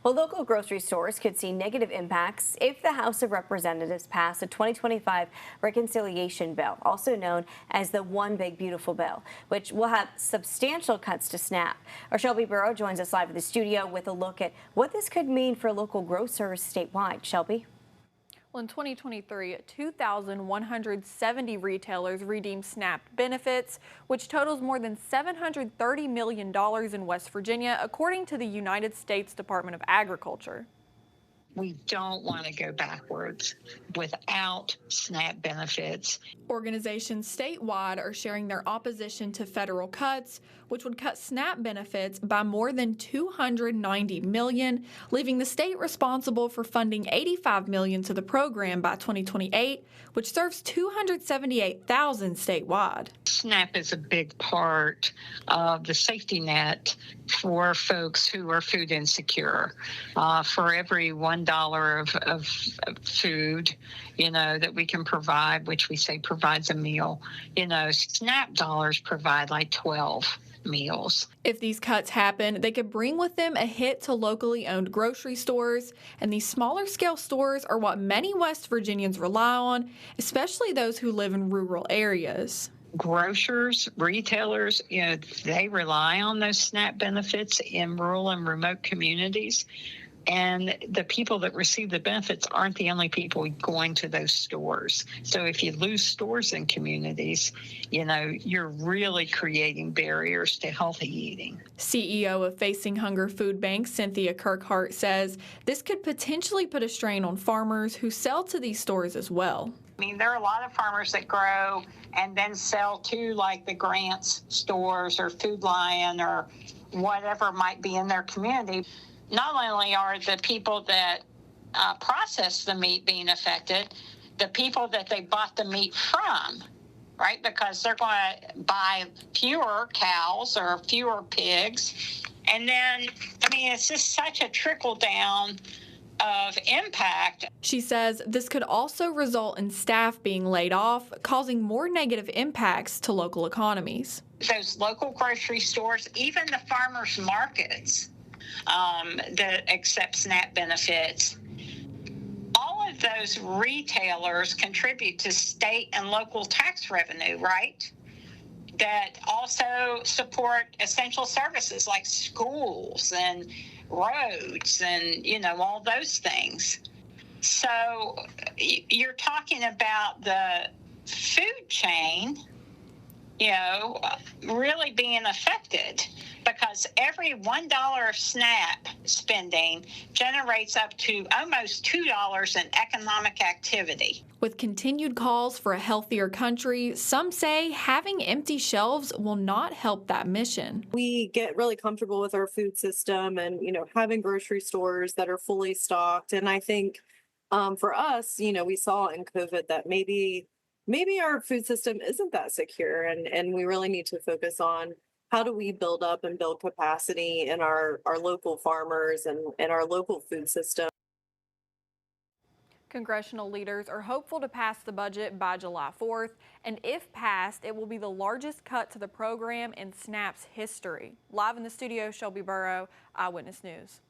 Well, local grocery stores could see negative impacts if the House of Representatives pass a 2025 reconciliation bill, also known as the One Big Beautiful Bill, which will have substantial cuts to SNAP. Our Shelby Burrow joins us live in the studio with a look at what this could mean for local grocers statewide. Shelby? Well, in 2023, 2,170 retailers redeemed SNAP benefits, which totals more than $730 million in West Virginia, according to the United States Department of Agriculture. We don't want to go backwards without SNAP benefits. Organizations statewide are sharing their opposition to federal cuts, which would cut SNAP benefits by more than $290 million, leaving the state responsible for funding $85 million to the program by 2028, which serves 278,000 statewide. SNAP is a big part of the safety net for folks who are food insecure. For every $1 of food, that we can provide, which we say provides a meal, SNAP dollars provide like 12 meals. If these cuts happen, they could bring with them a hit to locally owned grocery stores, and these smaller scale stores are what many West Virginians rely on, especially those who live in rural areas. Grocers, retailers, they rely on those SNAP benefits in rural and remote communities. And the people that receive the benefits aren't the only people going to those stores. So if you lose stores in communities, you're really creating barriers to healthy eating. CEO of Facing Hunger Food Bank, Cynthia Kirkhart, says this could potentially put a strain on farmers who sell to these stores as well. I mean, there are a lot of farmers that grow and then sell to like the Grants stores or Food Lion or whatever might be in their community. Not only are the people that process the meat being affected, the people that they bought the meat from, right? Because they're going to buy fewer cows or fewer pigs. And then, it's just such a trickle down of impact. She says this could also result in staff being laid off, causing more negative impacts to local economies. Those local grocery stores, even the farmers markets that accept SNAP benefits, all of those retailers contribute to state and local tax revenue, right? That also support essential services like schools and roads and, all those things. So you're talking about the food chain, really being affected, because every $1 of SNAP spending generates up to almost $2 in economic activity. With continued calls for a healthier country, some say having empty shelves will not help that mission. We get really comfortable with our food system and, having grocery stores that are fully stocked. And I think for us, we saw in COVID that maybe our food system isn't that secure, and we really need to focus on how do we build up and build capacity in our local farmers and our local food system. Congressional leaders are hopeful to pass the budget by July 4th, and if passed, it will be the largest cut to the program in SNAP's history. Live in the studio, Shelby Burrow, Eyewitness News.